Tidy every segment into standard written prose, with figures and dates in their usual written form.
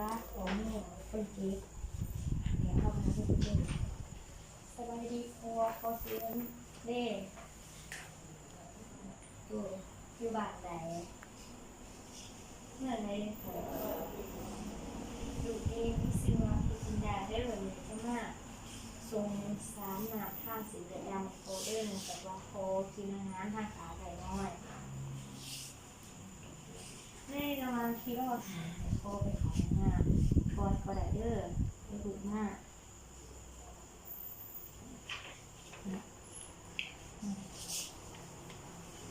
ะของนี่เป็นเก๊กเดี๋ยวเอามาเป็นเก๊กสบายดีครัวพอเสียนเด้ดูอยู่บ้านไหนเมื่อไรดูเองที่ซื้อมาพิจินดาได้เลยจะมาทรงสามหนาข้างสีเหลืองโคเดิร์นแต่ว่าโคกินอาหารทางขาไก่น้อยแม่กำลังคิดว่าโคไปขายงานบอลก็ได้เด้อไปดูมาก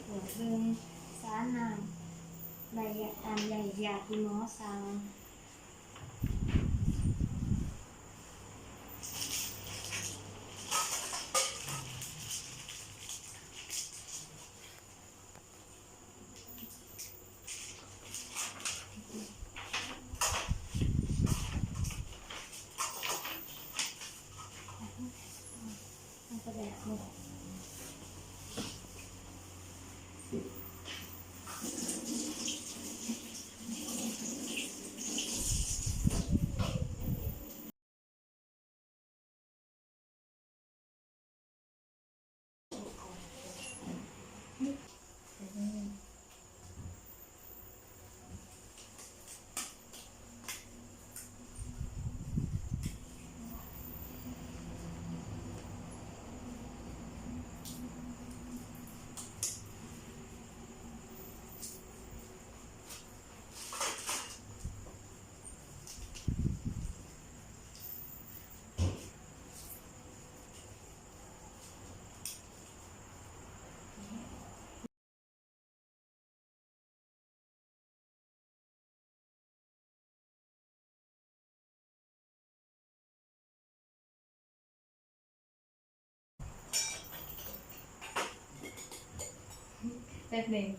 เดี๋ยวเรื่องสารนำใบอันใหญ่ยาที่หมอสั่งมันก็แบบนี้แบบนี้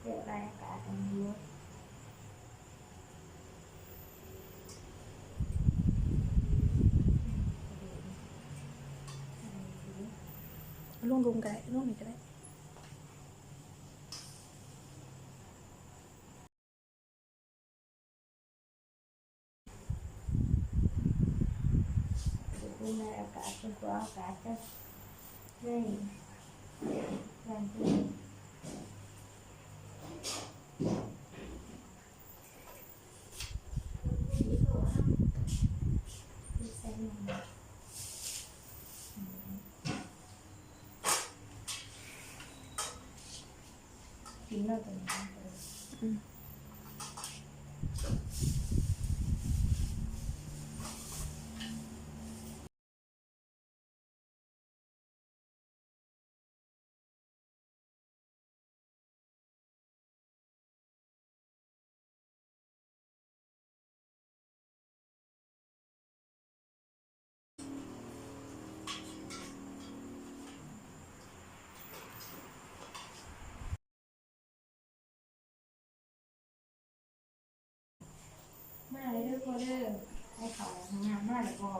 เดี๋ยวรายการอันนี้ลุงก็ได้ลุงนี่ก็ได้ ขึ้นในอากาศจนกว่าอากาศจะไม่แรงขึ้นใส่ลงมากินแล้วตัวนี้มาเลยด้วยพ่อเด้อให้เขาทำงานมาแล้วก็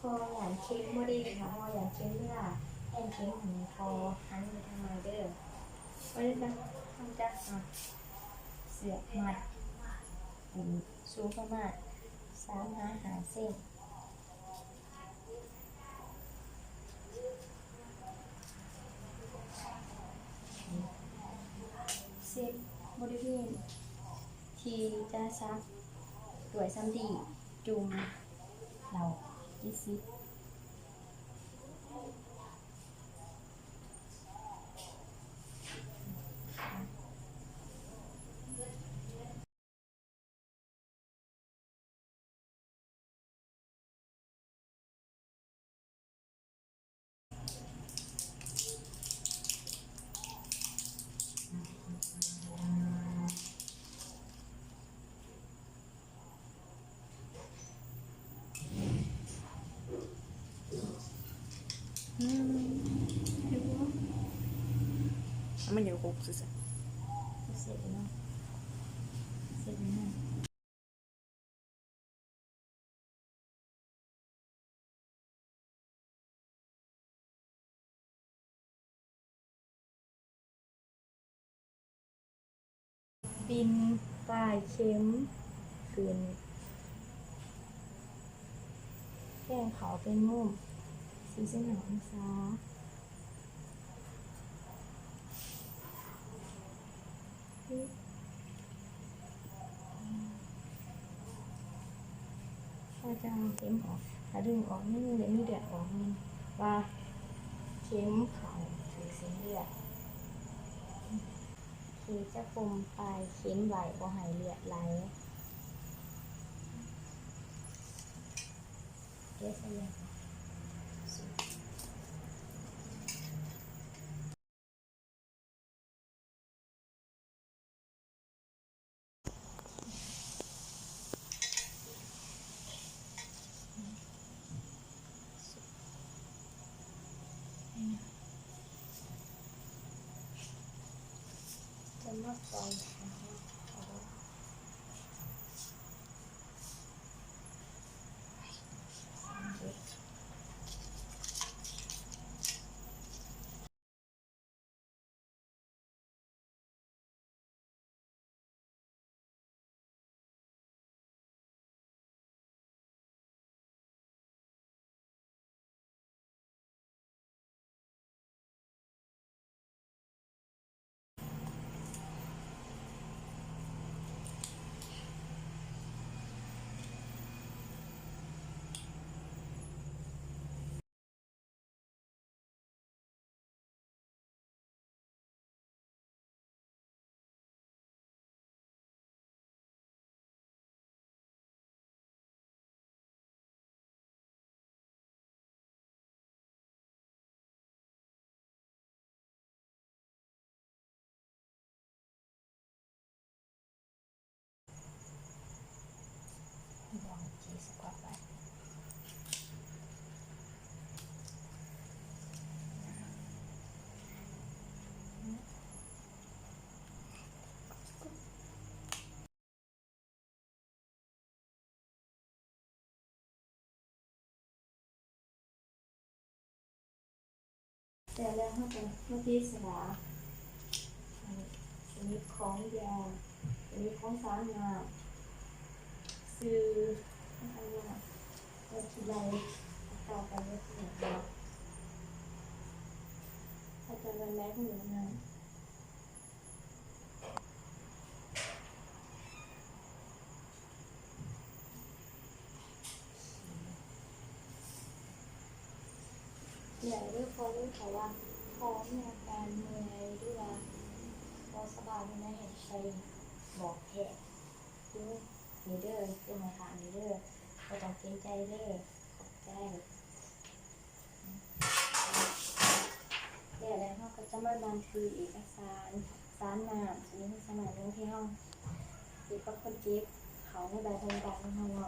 พออย่างเช็คบ่ได้ค่ะพออย่างเช็คเวลาแอนเช็คของพอหันไปทางไหนเด้อก็ได้จ้ะทำจ้ะเสียบมัดสูงประมาณ3 หาเส้นเซ็ตบริเวณที่จะซักตัวซ้ำดีจุ่มเรา20มันอยู่6ซื่อเสร็จแล้วเสร็จแล้วบินปลายเข็มขึ้นแข้งเขาเป็นมุม45 องศาพอจะเอาเข็มออกถ้าดึงออกนี่เดี๋ยวมีเดือดออกนี่ว่าเข็มเขาถือเส้นเลือดคือจะคมปลายเข็มไหลบ่ให้เลือดไหลเดี๋ยวใส่ยาจะมาปล่อย แต่แล้วเขาจะเมื่อกี้สลาชนิดของยาชนิดของสารงามซื้ออะไรนะเราทีไรต่อไปก็คือเหมือนกันอาจารย์วันแรกเหมือนกันใหญ่ด้วยพอรู้เขาว่าพอมีอาการเมื่อยด้วยว่าพอสบายไม่ได้เห็นใครบอกแพทย์คือนี่เด้อคือมาถามนี่เด้อก็ต้องเกรงใจเด้อขอบใจแล้วเขาก็จะมาบันทึกเอกสารสารนามชนิดสมัยนึงที่ห้องเกี่ยวกับคนเจ็บเขาในใบพยาบาลของเรา